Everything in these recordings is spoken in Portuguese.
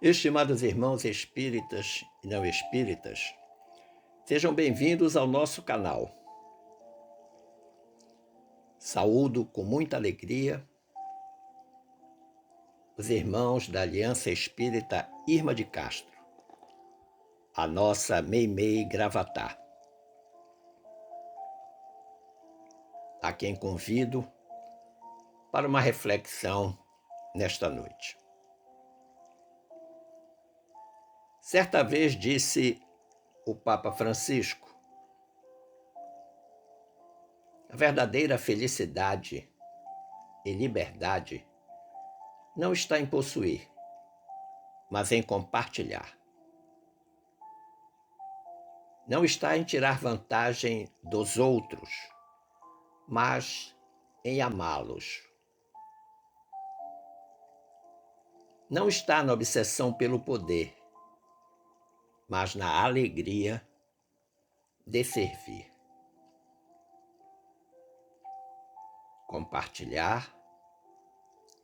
Estimados irmãos espíritas e não espíritas, sejam bem-vindos ao nosso canal. Saúdo com muita alegria os irmãos da Aliança Espírita Irma de Castro, a nossa Meimei Gravatá, a quem convido para uma reflexão nesta noite. Certa vez disse o Papa Francisco: a verdadeira felicidade e liberdade não está em possuir, mas em compartilhar. Não está em tirar vantagem dos outros, mas em amá-los. Não está na obsessão pelo poder, mas na alegria de servir. Compartilhar,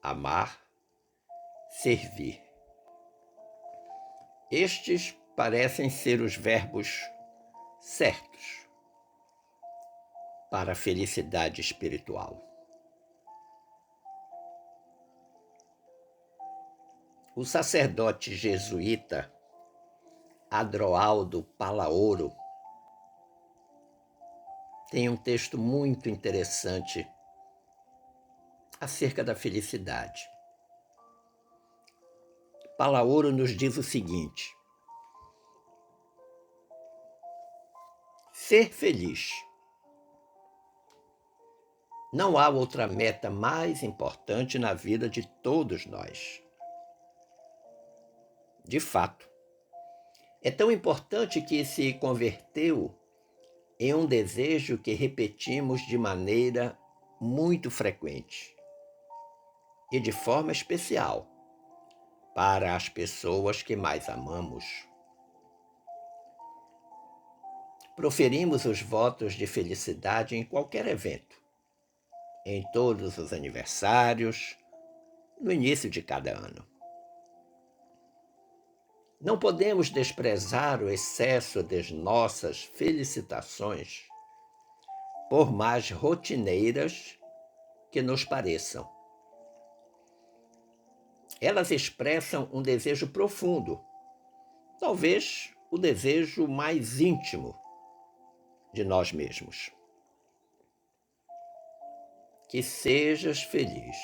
amar, servir. Estes parecem ser os verbos certos para a felicidade espiritual. O sacerdote jesuíta Adroaldo Palaoro tem um texto muito interessante acerca da felicidade. Palaoro nos diz o seguinte: ser feliz. Não há outra meta mais importante na vida de todos nós. De fato, é tão importante que se converteu em um desejo que repetimos de maneira muito frequente e de forma especial para as pessoas que mais amamos. Proferimos os votos de felicidade em qualquer evento, em todos os aniversários, no início de cada ano. Não podemos desprezar o excesso das nossas felicitações, por mais rotineiras que nos pareçam. Elas expressam um desejo profundo, talvez o desejo mais íntimo de nós mesmos. Que sejas feliz.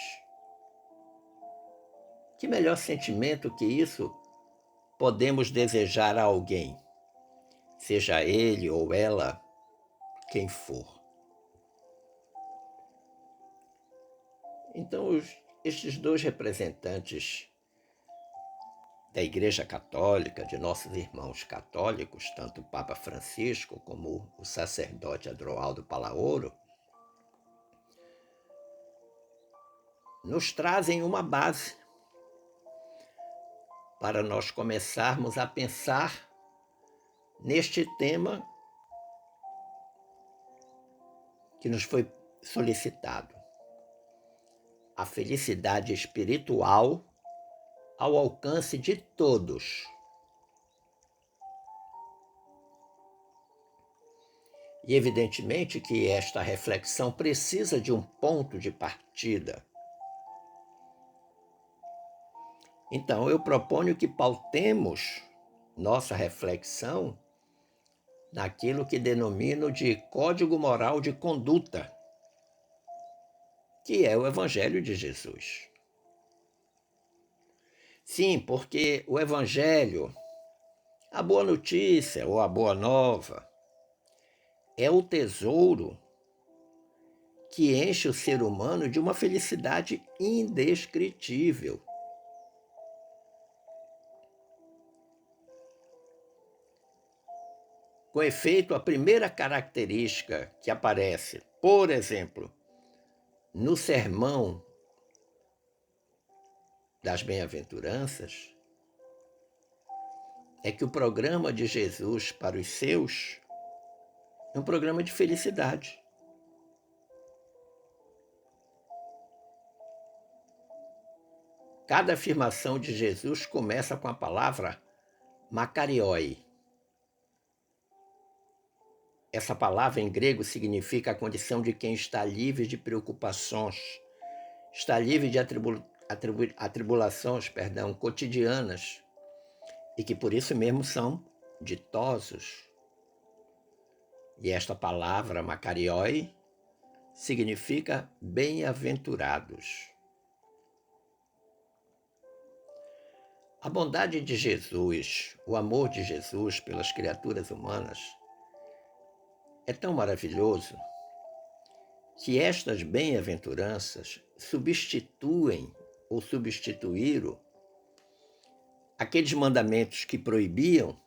Que melhor sentimento que isso podemos desejar a alguém, seja ele ou ela quem for. Então, estes dois representantes da Igreja Católica, de nossos irmãos católicos, tanto o Papa Francisco como o sacerdote Adroaldo Palaoro, nos trazem uma base para nós começarmos a pensar neste tema que nos foi solicitado: a felicidade espiritual ao alcance de todos. E evidentemente que esta reflexão precisa de um ponto de partida. Então, eu proponho que pautemos nossa reflexão naquilo que denomino de código moral de conduta, que é o Evangelho de Jesus. Sim, porque o Evangelho, a boa notícia ou a boa nova, é o tesouro que enche o ser humano de uma felicidade indescritível. Com efeito, a primeira característica que aparece, por exemplo, no Sermão das Bem-aventuranças, é que o programa de Jesus para os seus é um programa de felicidade. Cada afirmação de Jesus começa com a palavra makarioi. Essa palavra em grego significa a condição de quem está livre de preocupações, está livre de atribulações, cotidianas, e que por isso mesmo são ditosos. E esta palavra, makarioi, significa bem-aventurados. A bondade de Jesus, o amor de Jesus pelas criaturas humanas é tão maravilhoso que estas bem-aventuranças substituem ou substituíram aqueles mandamentos que proibiam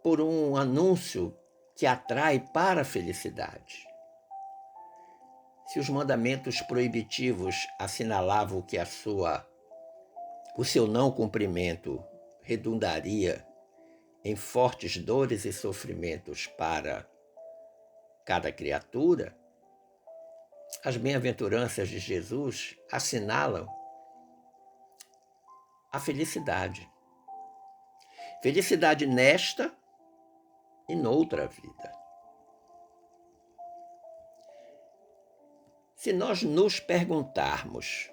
por um anúncio que atrai para a felicidade. Se os mandamentos proibitivos assinalavam que o seu não cumprimento redundaria em fortes dores e sofrimentos para cada criatura, as bem-aventuranças de Jesus assinalam a felicidade. Felicidade nesta e noutra vida. Se nós nos perguntarmos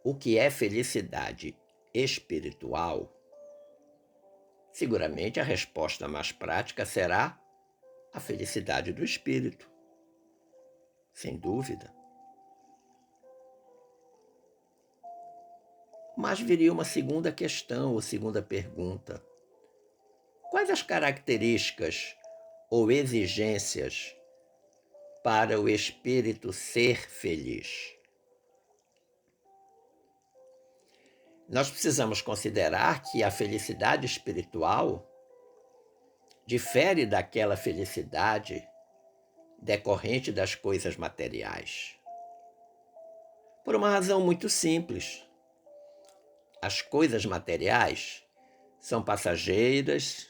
o que é felicidade espiritual, seguramente a resposta mais prática será a felicidade do espírito, sem dúvida. Mas viria uma segunda questão ou segunda pergunta. Quais as características ou exigências para o espírito ser feliz? Nós precisamos considerar que a felicidade espiritual difere daquela felicidade decorrente das coisas materiais. Por uma razão muito simples. As coisas materiais são passageiras,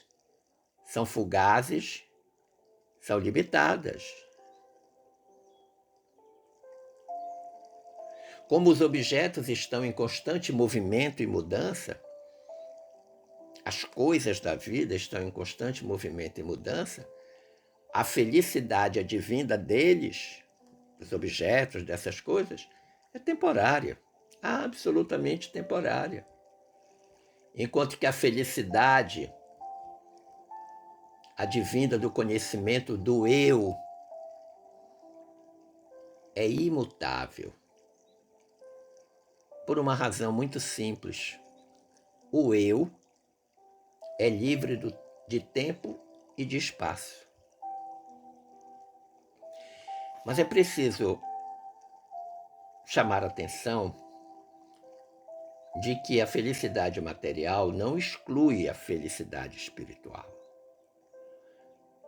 são fugazes, são limitadas. Como os objetos estão em constante movimento e mudança, as coisas da vida estão em constante movimento e mudança, a felicidade advinda deles, dos objetos, dessas coisas, é temporária, absolutamente temporária. Enquanto que a felicidade advinda do conhecimento do eu é imutável. Por uma razão muito simples. O eu é livre de tempo e de espaço. Mas é preciso chamar a atenção de que a felicidade material não exclui a felicidade espiritual.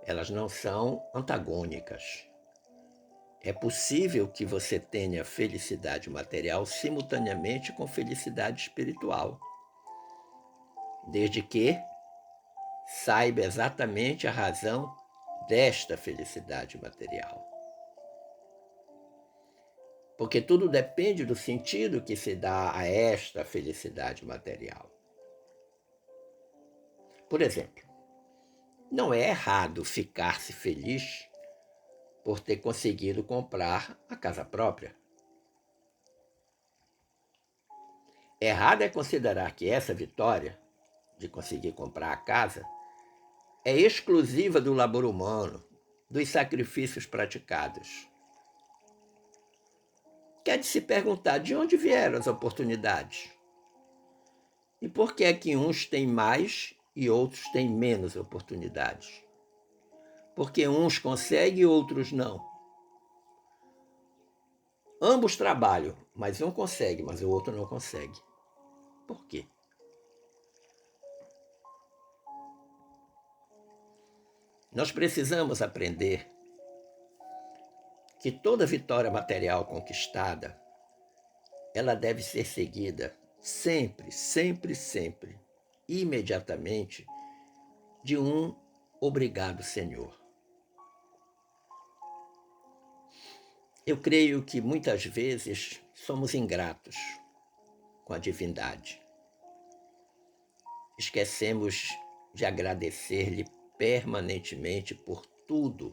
Elas não são antagônicas. É possível que você tenha felicidade material simultaneamente com felicidade espiritual, desde que saiba exatamente a razão desta felicidade material. Porque tudo depende do sentido que se dá a esta felicidade material. Por exemplo, não é errado ficar-se feliz por ter conseguido comprar a casa própria. Errado é considerar que essa vitória de conseguir comprar a casa é exclusiva do labor humano, dos sacrifícios praticados. Quer de se perguntar de onde vieram as oportunidades? E por que é que uns têm mais e outros têm menos oportunidades? Porque uns conseguem e outros não. Ambos trabalham, mas um consegue, mas o outro não consegue. Por quê? Nós precisamos aprender que toda vitória material conquistada, ela deve ser seguida sempre, sempre, sempre, imediatamente, de um obrigado, Senhor. Eu creio que muitas vezes somos ingratos. com a divindade. Esquecemos de agradecer-lhe permanentemente por tudo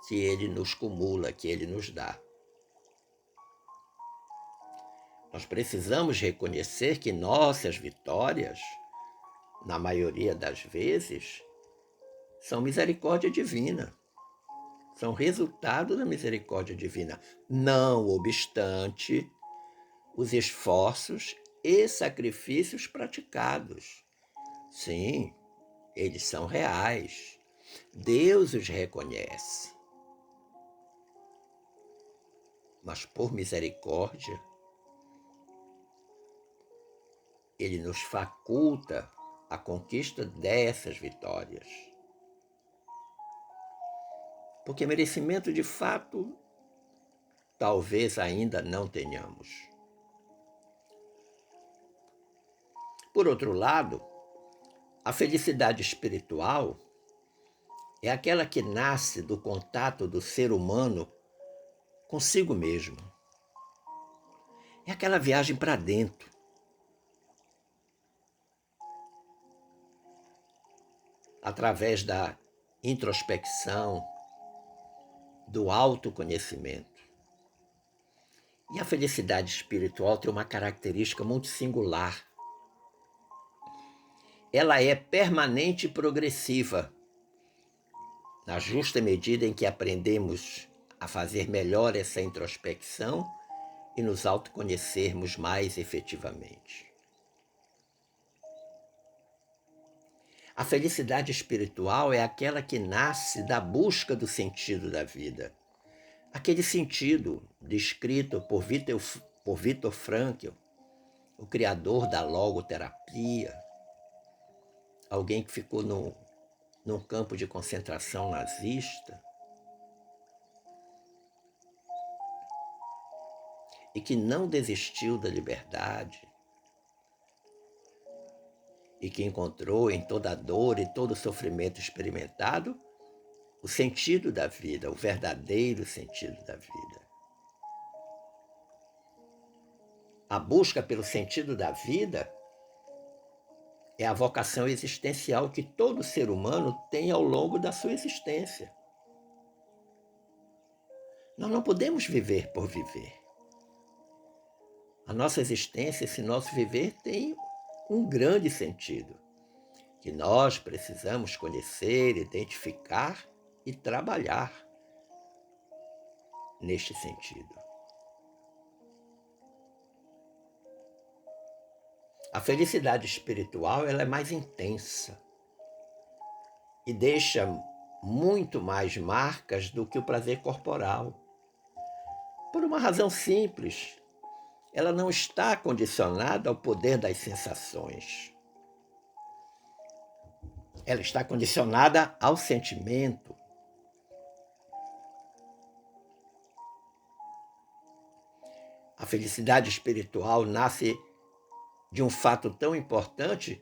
que ele nos cumula, que ele nos dá. Nós precisamos reconhecer que nossas vitórias, na maioria das vezes, são misericórdia divina, são resultado da misericórdia divina, não obstante os esforços e sacrifícios praticados. Sim, eles são reais. Deus os reconhece. Mas por misericórdia, Ele nos faculta a conquista dessas vitórias. Porque merecimento, de fato, talvez ainda não tenhamos. Por outro lado, a felicidade espiritual é aquela que nasce do contato do ser humano consigo mesmo. É aquela viagem para dentro. Através da introspecção, do autoconhecimento. E a felicidade espiritual tem uma característica muito singular. Ela é permanente e progressiva, na justa medida em que aprendemos a fazer melhor essa introspecção e nos autoconhecermos mais efetivamente. A felicidade espiritual é aquela que nasce da busca do sentido da vida. Aquele sentido descrito por Viktor Frankl, o criador da logoterapia, alguém que ficou num campo de concentração nazista e que não desistiu da liberdade e que encontrou em toda a dor e todo o sofrimento experimentado o sentido da vida, o verdadeiro sentido da vida. A busca pelo sentido da vida é a vocação existencial que todo ser humano tem ao longo da sua existência. Nós não podemos viver por viver. A nossa existência, esse nosso viver, tem um grande sentido, que nós precisamos conhecer, identificar e trabalhar neste sentido. A felicidade espiritual, ela é mais intensa e deixa muito mais marcas do que o prazer corporal. Por uma razão simples, ela não está condicionada ao poder das sensações. Ela está condicionada ao sentimento. A felicidade espiritual nasce de um fato tão importante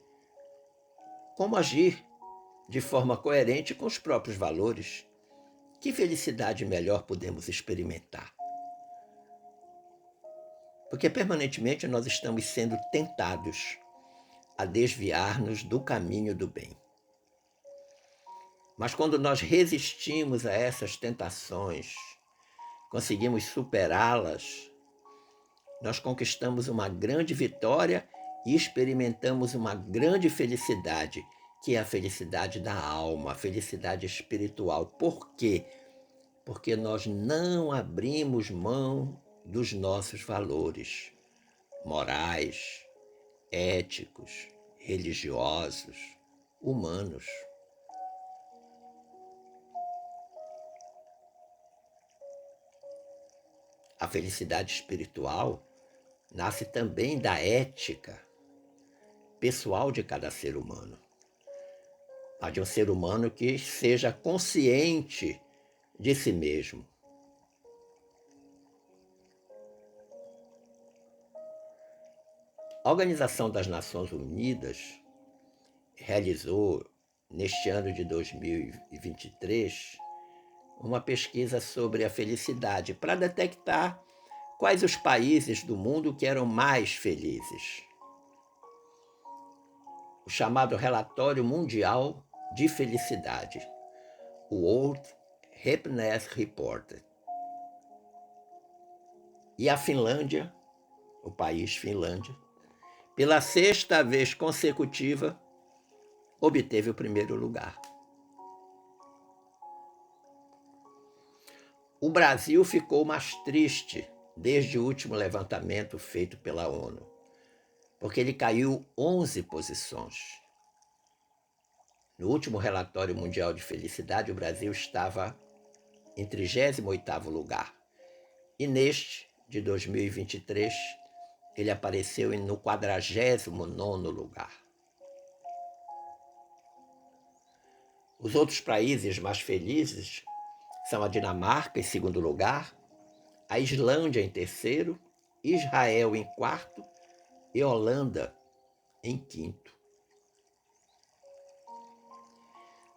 como agir de forma coerente com os próprios valores. Que felicidade melhor podemos experimentar? Porque permanentemente nós estamos sendo tentados a desviar-nos do caminho do bem. Mas quando nós resistimos a essas tentações, conseguimos superá-las, nós conquistamos uma grande vitória e experimentamos uma grande felicidade, que é a felicidade da alma, a felicidade espiritual. Por quê? Porque nós não abrimos mão dos nossos valores morais, éticos, religiosos, humanos. A felicidade espiritual nasce também da ética pessoal de cada ser humano. A de um ser humano que seja consciente de si mesmo. A Organização das Nações Unidas realizou, neste ano de 2023, uma pesquisa sobre a felicidade para detectar quais os países do mundo que eram mais felizes. O chamado Relatório Mundial de Felicidade, o World Happiness Report. E a Finlândia, o país Finlândia, pela 6ª vez consecutiva, obteve o primeiro lugar. O Brasil ficou mais triste desde o último levantamento feito pela ONU, porque ele caiu 11 posições. No último relatório mundial de felicidade, o Brasil estava em 38º lugar. E neste, de 2023, ele apareceu no 49º lugar. Os outros países mais felizes são a Dinamarca em 2º lugar, a Islândia em 3º, Israel em 4º e Holanda em 5º.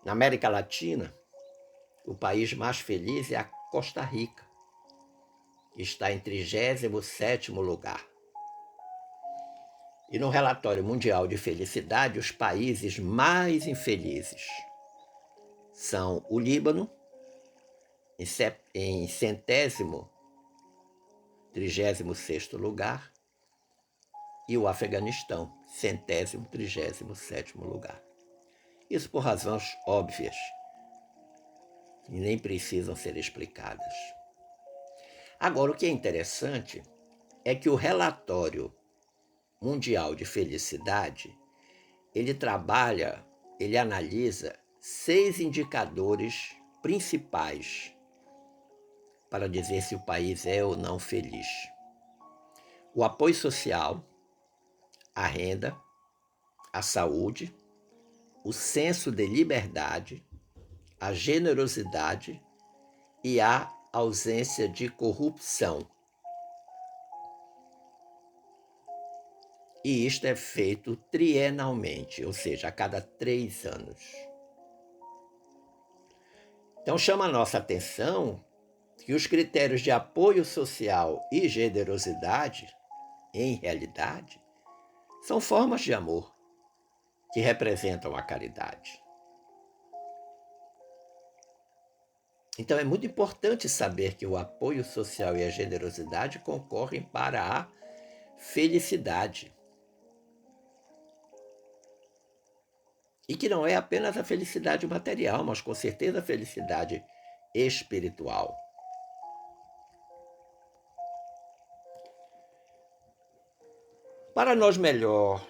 Na América Latina, o país mais feliz é a Costa Rica, que está em 37º lugar. E no relatório mundial de felicidade, os países mais infelizes são o Líbano, em 36º lugar, e o Afeganistão, 37º lugar. Isso por razões óbvias, que nem precisam ser explicadas. Agora, o que é interessante é que o relatório mundial de felicidade, ele analisa 6 indicadores principais para dizer se o país é ou não feliz. O apoio social, a renda, a saúde, o senso de liberdade, a generosidade e a ausência de corrupção. E isto é feito trienalmente, ou seja, a cada 3 anos. Então chama a nossa atenção que os critérios de apoio social e generosidade, em realidade, são formas de amor que representam a caridade. Então é muito importante saber que o apoio social e a generosidade concorrem para a felicidade. E que não é apenas a felicidade material, mas com certeza a felicidade espiritual. Para nós melhor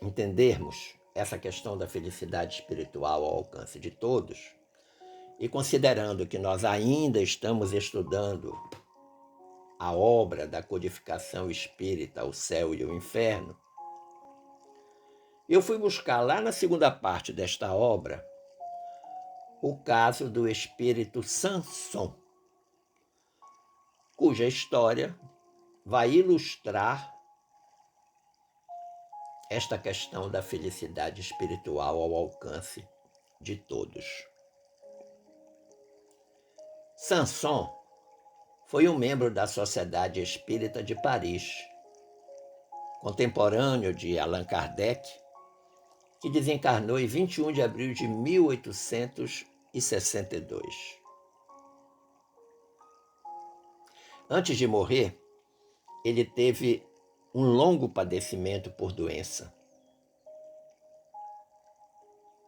entendermos essa questão da felicidade espiritual ao alcance de todos, e considerando que nós ainda estamos estudando a obra da codificação espírita, o céu e o inferno, eu fui buscar lá na 2ª parte desta obra o caso do espírito Samson, cuja história vai ilustrar esta questão da felicidade espiritual ao alcance de todos. Samson foi um membro da Sociedade Espírita de Paris, contemporâneo de Allan Kardec, que desencarnou em 21 de abril de 1862. Antes de morrer, ele teve um longo padecimento por doença,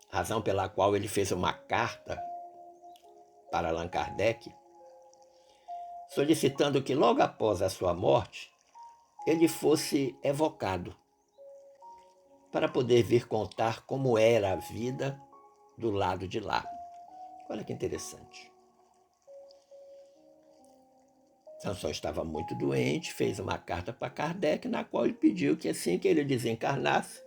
razão pela qual ele fez uma carta para Allan Kardec, solicitando que logo após a sua morte, ele fosse evocado, para poder vir contar como era a vida do lado de lá. Olha que interessante. Samson estava muito doente, fez uma carta para Kardec, na qual ele pediu que assim que ele desencarnasse,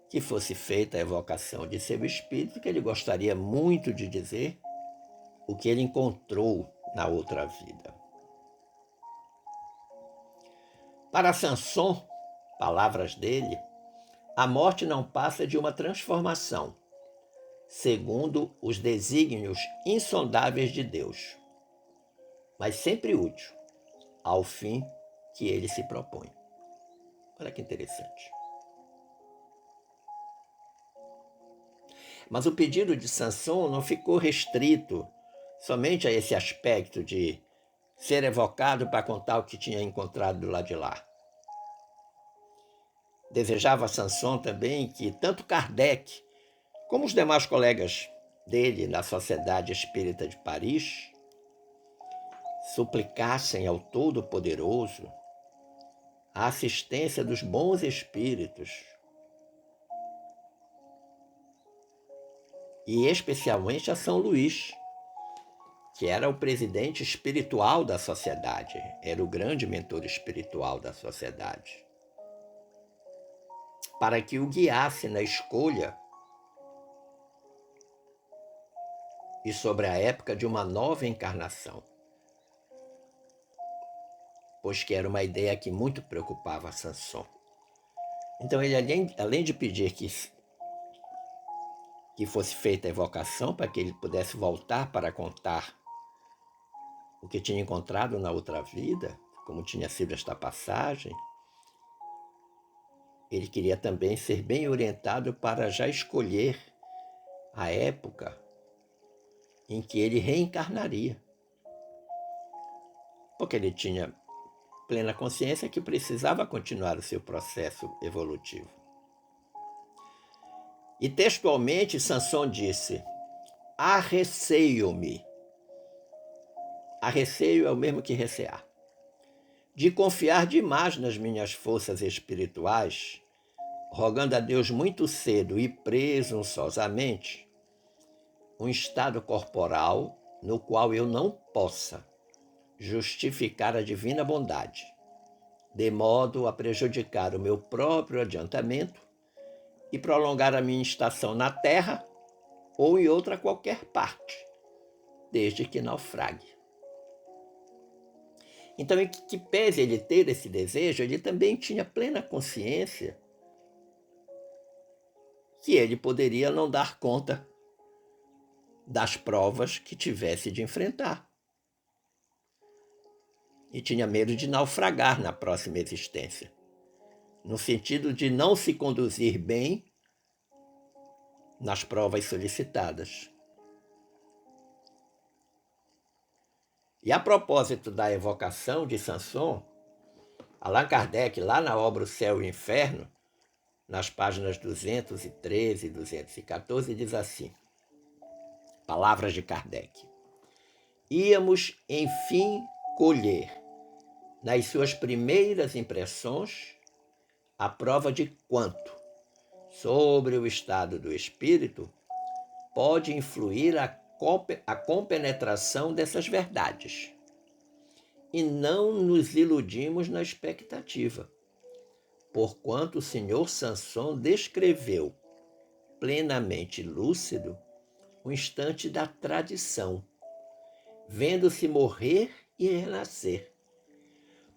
que fosse feita a evocação de seu espírito, que ele gostaria muito de dizer o que ele encontrou na outra vida. Para Samson, palavras dele, a morte não passa de uma transformação, segundo os desígnios insondáveis de Deus, mas sempre útil, ao fim que ele se propõe. Olha que interessante. Mas o pedido de Sansão não ficou restrito somente a esse aspecto de ser evocado para contar o que tinha encontrado do lado de lá. Desejava Sansão também que tanto Kardec como os demais colegas dele na Sociedade Espírita de Paris suplicassem ao Todo-Poderoso a assistência dos bons espíritos e especialmente a São Luís, que era o presidente espiritual da sociedade, era o grande mentor espiritual da sociedade, para que o guiasse na escolha e sobre a época de uma nova encarnação, pois que era uma ideia que muito preocupava Sansão. Então ele, além de pedir que fosse feita a evocação para que ele pudesse voltar para contar o que tinha encontrado na outra vida, como tinha sido esta passagem, ele queria também ser bem orientado para já escolher a época em que ele reencarnaria, porque ele tinha plena consciência que precisava continuar o seu processo evolutivo. E textualmente Sansão disse: arreceio-me. Arreceio é o mesmo que recear. De confiar demais nas minhas forças espirituais, rogando a Deus muito cedo e presunçosamente um estado corporal no qual eu não possa justificar a divina bondade, de modo a prejudicar o meu próprio adiantamento e prolongar a minha estação na terra ou em outra qualquer parte, desde que naufrague. Então, em que pese ele ter esse desejo, ele também tinha plena consciência que ele poderia não dar conta das provas que tivesse de enfrentar. E tinha medo de naufragar na próxima existência, no sentido de não se conduzir bem nas provas solicitadas. E a propósito da evocação de Sansão, Allan Kardec, lá na obra O Céu e o Inferno, nas páginas 213 e 214, diz assim, palavras de Kardec: íamos, enfim, colher, nas suas primeiras impressões, a prova de quanto, sobre o estado do espírito, pode influir a compenetração dessas verdades. E não nos iludimos na expectativa, porquanto o senhor Sansão descreveu, plenamente lúcido, o instante da tradição, vendo-se morrer e renascer,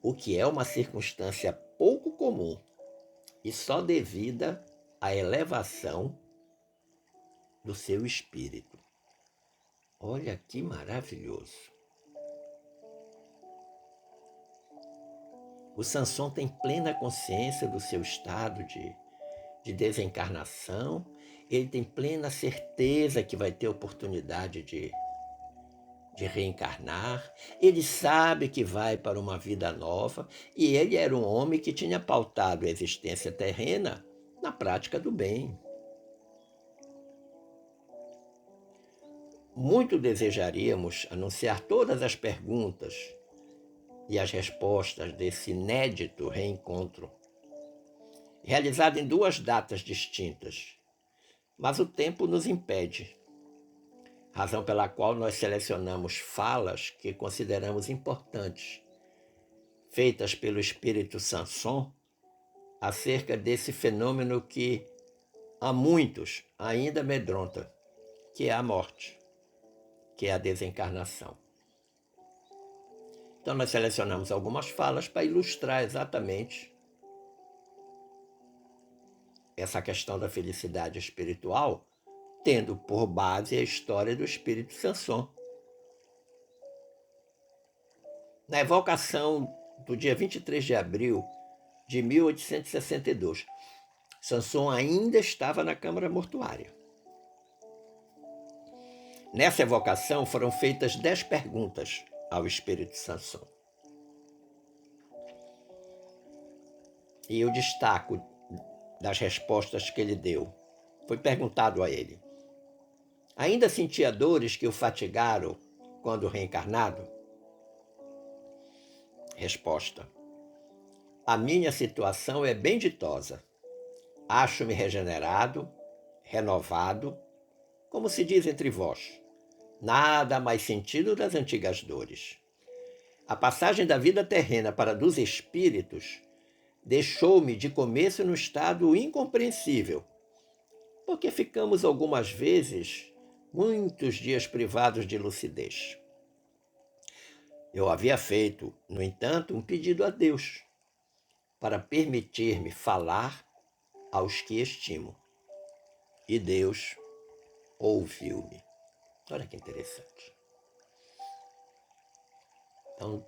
o que é uma circunstância pouco comum e só devida à elevação do seu espírito. Olha que maravilhoso! O Sansão tem plena consciência do seu estado de desencarnação, ele tem plena certeza que vai ter oportunidade de reencarnar, ele sabe que vai para uma vida nova, e ele era um homem que tinha pautado a existência terrena na prática do bem. Muito desejaríamos anunciar todas as perguntas e as respostas desse inédito reencontro, realizado em 2 datas distintas, mas o tempo nos impede, razão pela qual nós selecionamos falas que consideramos importantes, feitas pelo espírito Sansão, acerca desse fenômeno que a muitos ainda amedronta, que é a morte, que é a desencarnação. Então nós selecionamos algumas falas para ilustrar exatamente essa questão da felicidade espiritual, tendo por base a história do espírito Sansão. na evocação do dia 23 de abril de 1862, Sanson ainda estava na Câmara Mortuária. Nessa evocação foram feitas 10 perguntas ao espírito Sanson. E eu destaco das respostas que ele deu. Foi perguntado a ele: ainda sentia dores que o fatigaram quando reencarnado? Resposta: a minha situação é bem ditosa. Acho-me regenerado, renovado, como se diz entre vós. Nada mais sentido das antigas dores. A passagem da vida terrena para a dos espíritos deixou-me de começo no estado incompreensível, porque ficamos algumas vezes muitos dias privados de lucidez. Eu havia feito, no entanto, um pedido a Deus para permitir-me falar aos que estimo. E Deus ouviu-me. Olha que interessante. Então,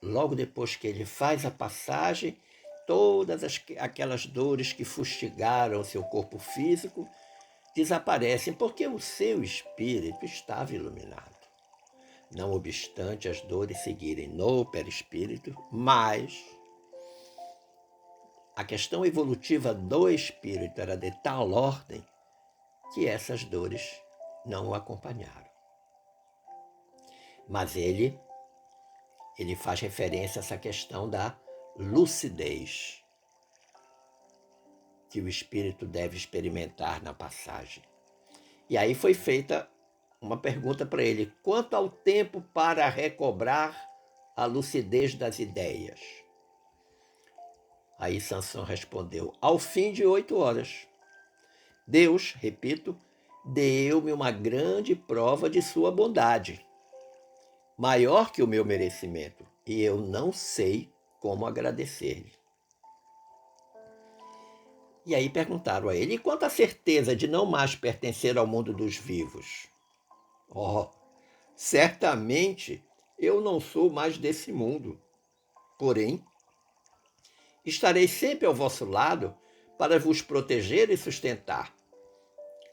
logo depois que ele faz a passagem, todas aquelas dores que fustigaram o seu corpo físico desaparecem, porque o seu espírito estava iluminado. Não obstante as dores seguirem no perispírito, mas a questão evolutiva do espírito era de tal ordem que essas dores não o acompanharam. Mas ele faz referência a essa questão da lucidez que o espírito deve experimentar na passagem. E aí foi feita uma pergunta para ele: quanto ao tempo para recobrar a lucidez das ideias? Aí Sanson respondeu: ao fim de 8 horas. Deus, repito, deu-me uma grande prova de sua bondade, maior que o meu merecimento, e eu não sei como agradecer-lhe. E aí perguntaram a ele: e quanto à certeza de não mais pertencer ao mundo dos vivos? Oh, certamente eu não sou mais desse mundo. Porém, estarei sempre ao vosso lado para vos proteger e sustentar,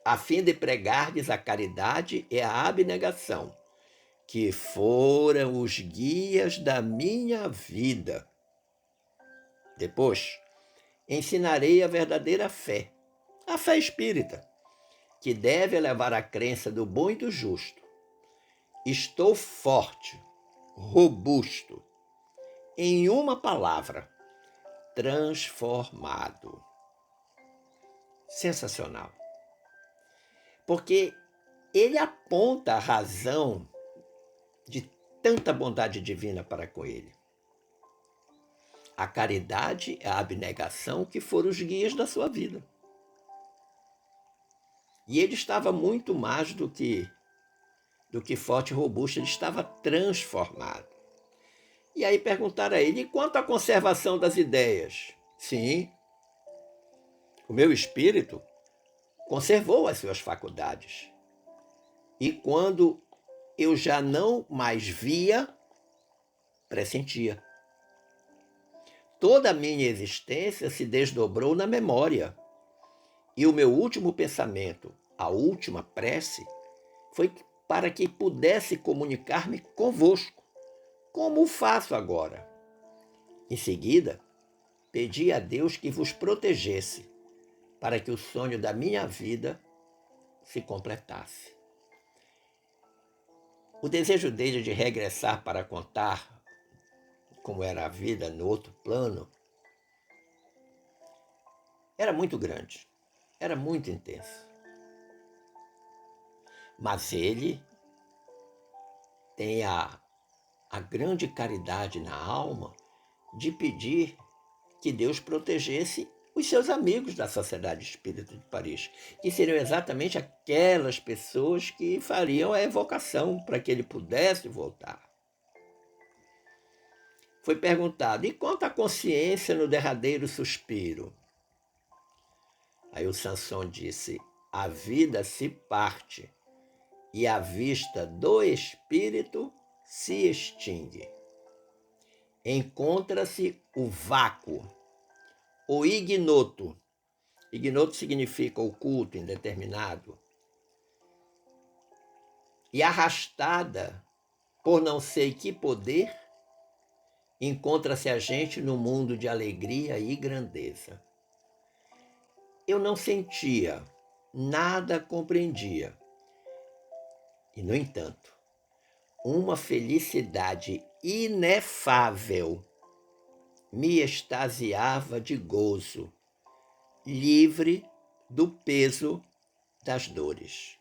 a fim de pregardes a caridade e a abnegação, que foram os guias da minha vida. Depois, ensinarei a verdadeira fé, a fé espírita, que deve levar à crença do bom e do justo. Estou forte, robusto, em uma palavra, transformado. Sensacional. Porque ele aponta a razão de tanta bondade divina para com ele. A caridade e a abnegação que foram os guias da sua vida. E ele estava muito mais do que forte e robusto, ele estava transformado. E aí perguntaram a ele: e quanto à conservação das ideias? Sim, o meu espírito conservou as suas faculdades. E quando eu já não mais via, pressentia. Toda a minha existência se desdobrou na memória. E o meu último pensamento, a última prece, foi para que pudesse comunicar-me convosco, como o faço agora. Em seguida, pedi a Deus que vos protegesse, para que o sonho da minha vida se completasse. O desejo dele de regressar para contar como era a vida no outro plano era muito grande, era muito intenso. Mas ele tem a grande caridade na alma de pedir que Deus protegesse os seus amigos da Sociedade Espírita de Paris, que seriam exatamente aquelas pessoas que fariam a evocação para que ele pudesse voltar. Foi perguntado: e quanto à consciência no derradeiro suspiro? Aí o Sanson disse: a vida se parte e a vista do espírito se extingue. encontra-se o vácuo, o ignoto. Ignoto significa oculto, indeterminado. E arrastada por não sei que poder, encontra-se a gente no mundo de alegria e grandeza. Eu não sentia, nada compreendia. E, no entanto, uma felicidade inefável me extasiava de gozo, livre do peso das dores.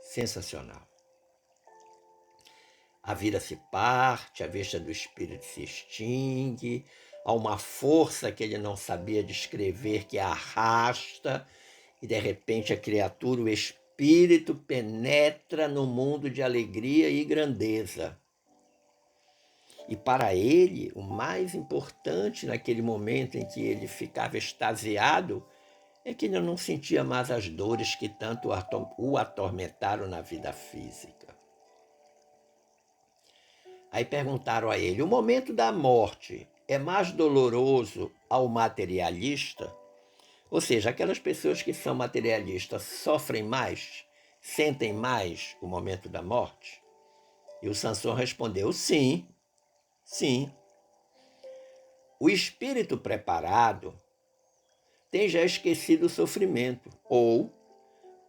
Sensacional. A vida se parte, a vista do espírito se extingue, há uma força que ele não sabia descrever que arrasta, e de repente a criatura, o espírito, penetra no mundo de alegria e grandeza. E para ele, o mais importante naquele momento em que ele ficava extasiado é que ele não sentia mais as dores que tanto o atormentaram na vida física. Aí perguntaram a ele: o momento da morte é mais doloroso ao materialista? Ou seja, aquelas pessoas que são materialistas sofrem mais, sentem mais o momento da morte? E o Sansão respondeu: sim, sim. O espírito preparado tem já esquecido o sofrimento, ou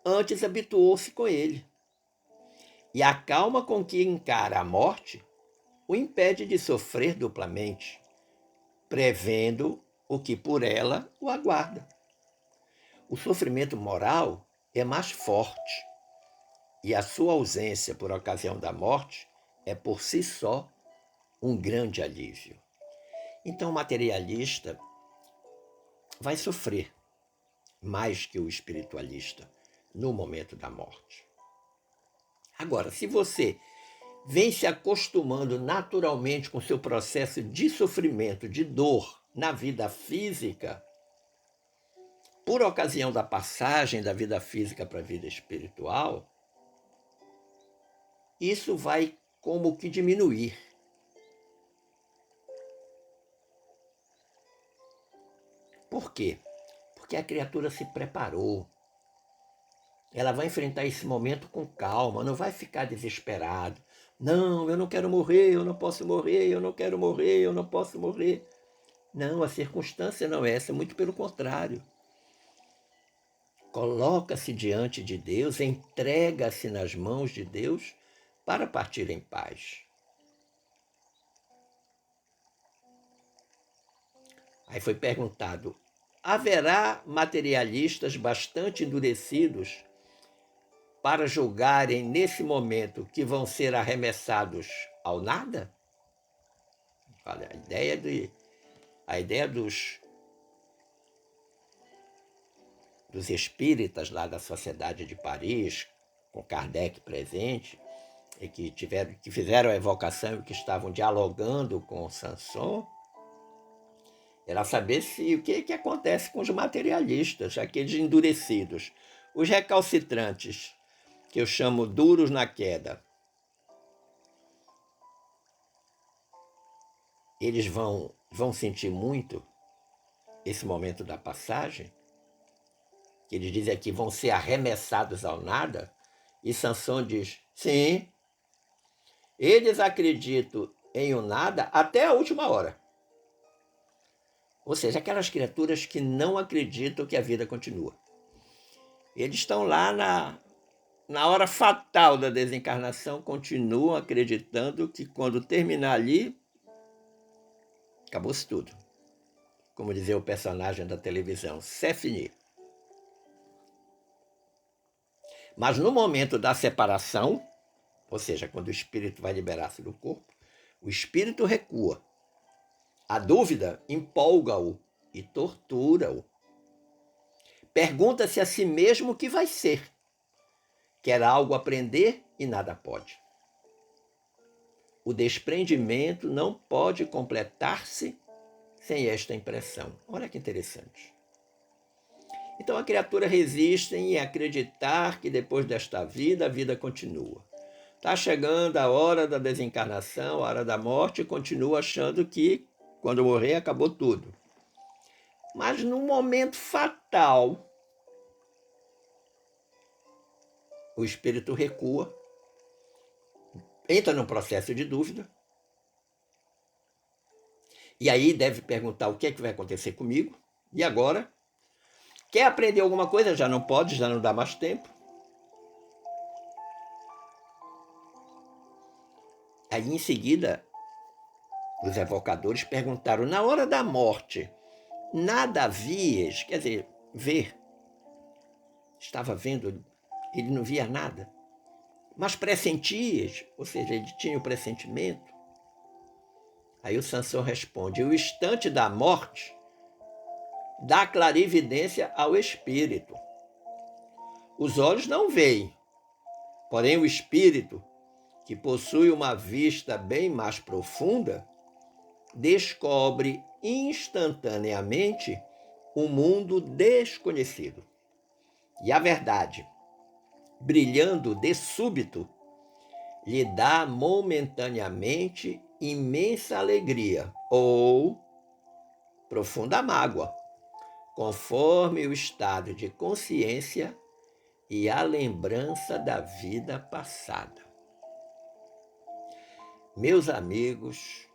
antes habituou-se com ele. E a calma com que encara a morte o impede de sofrer duplamente, prevendo o que por ela o aguarda. O sofrimento moral é mais forte, e a sua ausência por ocasião da morte é por si só um grande alívio. Então o materialista vai sofrer mais que o espiritualista no momento da morte. Agora, se você vem se acostumando naturalmente com o seu processo de sofrimento, de dor na vida física, por ocasião da passagem da vida física para a vida espiritual, isso vai como que diminuir. Por quê? Porque a criatura se preparou. Ela vai enfrentar esse momento com calma, não vai ficar desesperado. Não, eu não quero morrer, eu não posso morrer, eu não quero morrer, eu não posso morrer. Não, a circunstância não é essa, muito pelo contrário. Coloca-se diante de Deus, entrega-se nas mãos de Deus para partir em paz. Aí foi perguntado: haverá materialistas bastante endurecidos para julgarem nesse momento que vão ser arremessados ao nada? Olha, a ideia dos espíritas lá da Sociedade de Paris, com Kardec presente, e que fizeram a evocação e que estavam dialogando com Sanson, era saber o que acontece com os materialistas, aqueles endurecidos, os recalcitrantes, que eu chamo duros na queda. Eles vão sentir muito esse momento da passagem, que eles dizem que vão ser arremessados ao nada, e Sansão diz: sim, eles acreditam em o nada até a última hora. Ou seja, aquelas criaturas que não acreditam que a vida continua. Eles estão lá na hora fatal da desencarnação, continuam acreditando que quando terminar ali, acabou-se tudo. Como dizia o personagem da televisão, c'est fini. Mas no momento da separação, ou seja, quando o espírito vai liberar-se do corpo, o espírito recua. A dúvida empolga-o e tortura-o. Pergunta-se a si mesmo o que vai ser. Quer algo aprender e nada pode. O desprendimento não pode completar-se sem esta impressão. Olha que interessante. Então a criatura resiste em acreditar que depois desta vida, a vida continua. Está chegando a hora da desencarnação, a hora da morte, e continua achando que quando morrer acabou tudo. Mas num momento fatal, o espírito recua, entra num processo de dúvida, e aí deve perguntar o que é que vai acontecer comigo, e agora? Quer aprender alguma coisa? Já não pode, já não dá mais tempo. Aí em seguida, os evocadores perguntaram, na hora da morte, nada havias, quer dizer, ver, estava vendo, ele não via nada, mas pressentias, ou seja, ele tinha o pressentimento. Aí o Sansão responde, o instante da morte dá clarividência ao espírito. Os olhos não veem, porém o espírito, que possui uma vista bem mais profunda, descobre instantaneamente um mundo desconhecido. E a verdade, brilhando de súbito, lhe dá momentaneamente imensa alegria ou profunda mágoa, conforme o estado de consciência e a lembrança da vida passada. Meus amigos,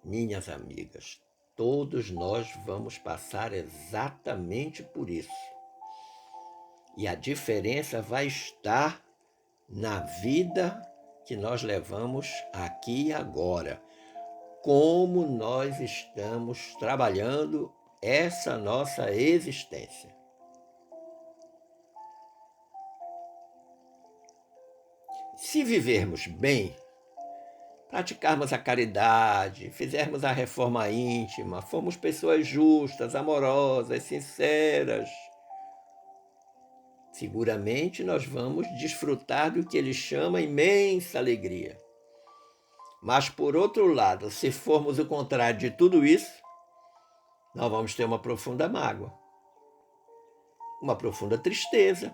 minhas amigas, todos nós vamos passar exatamente por isso. E a diferença vai estar na vida que nós levamos aqui e agora. Como nós estamos trabalhando essa nossa existência. Se vivermos bem, praticarmos a caridade, fizermos a reforma íntima, formos pessoas justas, amorosas, sinceras, seguramente nós vamos desfrutar do que ele chama imensa alegria. Mas, por outro lado, se formos o contrário de tudo isso, nós vamos ter uma profunda mágoa, uma profunda tristeza,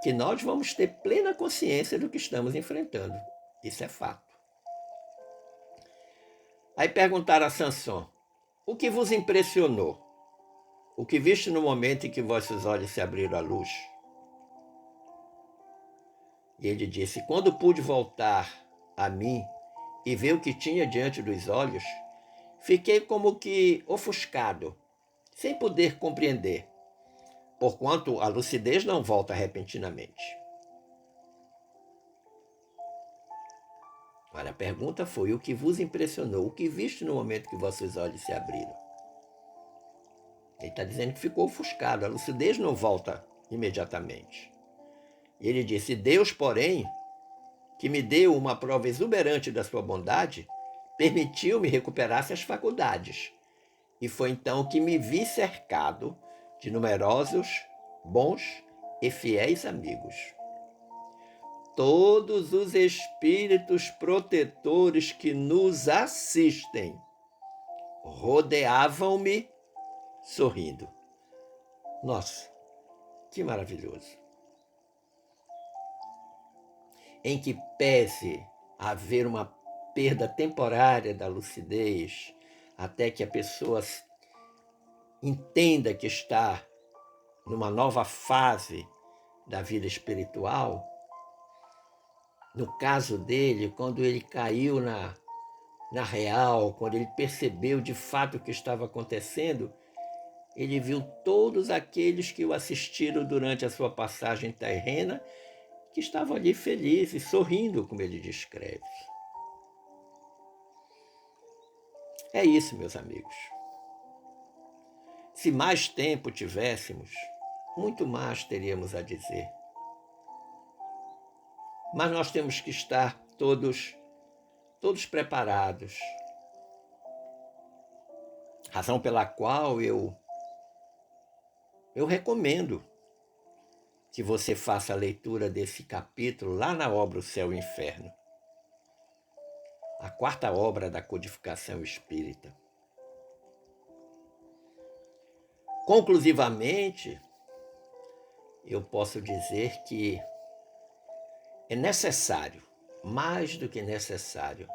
que nós vamos ter plena consciência do que estamos enfrentando. Isso é fato. Aí perguntaram a Sansão, o que vos impressionou? O que viste no momento em que vossos olhos se abriram à luz? E ele disse, quando pude voltar a mim e ver o que tinha diante dos olhos, fiquei como que ofuscado, sem poder compreender, porquanto a lucidez não volta repentinamente. Olha, a pergunta foi, o que vos impressionou? O que viste no momento que vossos olhos se abriram? Ele está dizendo que ficou ofuscado, a lucidez não volta imediatamente. E ele disse, Deus, porém, que me deu uma prova exuberante da sua bondade, permitiu-me recuperar as faculdades. E foi então que me vi cercado de numerosos, bons e fiéis amigos. Todos os espíritos protetores que nos assistem rodeavam-me sorrindo. Nossa, que maravilhoso! Em que pese haver uma perda temporária da lucidez, até que a pessoa entenda que está numa nova fase da vida espiritual, no caso dele, quando ele caiu na real, quando ele percebeu de fato o que estava acontecendo, ele viu todos aqueles que o assistiram durante a sua passagem terrena, que estavam ali felizes, sorrindo, como ele descreve. É isso, meus amigos. Se mais tempo tivéssemos, muito mais teríamos a dizer. Mas nós temos que estar todos preparados. Razão pela qual eu recomendo que você faça a leitura desse capítulo lá na obra O Céu e o Inferno, a quarta obra da codificação espírita. Conclusivamente, eu posso dizer que É necessário, mais do que necessário,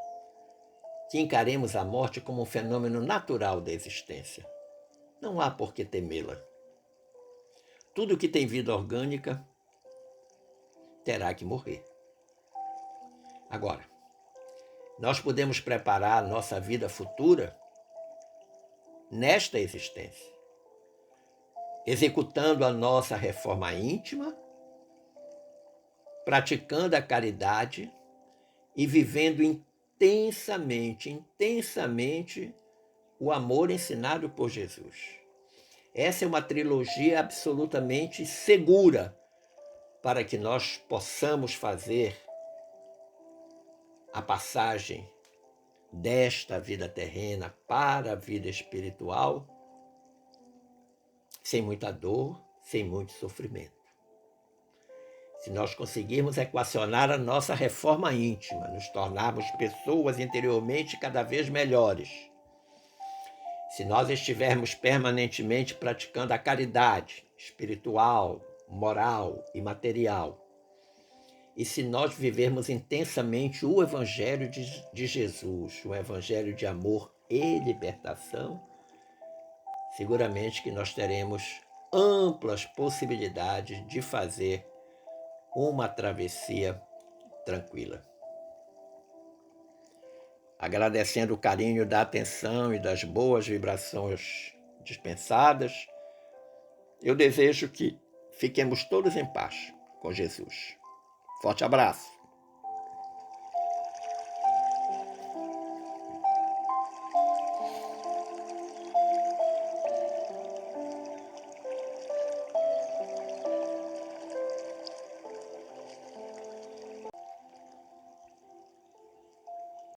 que encaremos a morte como um fenômeno natural da existência. Não há por que temê-la. Tudo que tem vida orgânica terá que morrer. Agora, nós podemos preparar a nossa vida futura nesta existência, executando a nossa reforma íntima, praticando a caridade e vivendo intensamente o amor ensinado por Jesus. Essa é uma trilogia absolutamente segura para que nós possamos fazer a passagem desta vida terrena para a vida espiritual sem muita dor, sem muito sofrimento. Se nós conseguirmos equacionar a nossa reforma íntima, nos tornarmos pessoas interiormente cada vez melhores, se nós estivermos permanentemente praticando a caridade espiritual, moral e material, e se nós vivermos intensamente o Evangelho de Jesus, o Evangelho de amor e libertação, seguramente que nós teremos amplas possibilidades de fazer uma travessia tranquila. Agradecendo o carinho da atenção e das boas vibrações dispensadas, eu desejo que fiquemos todos em paz com Jesus. Forte abraço.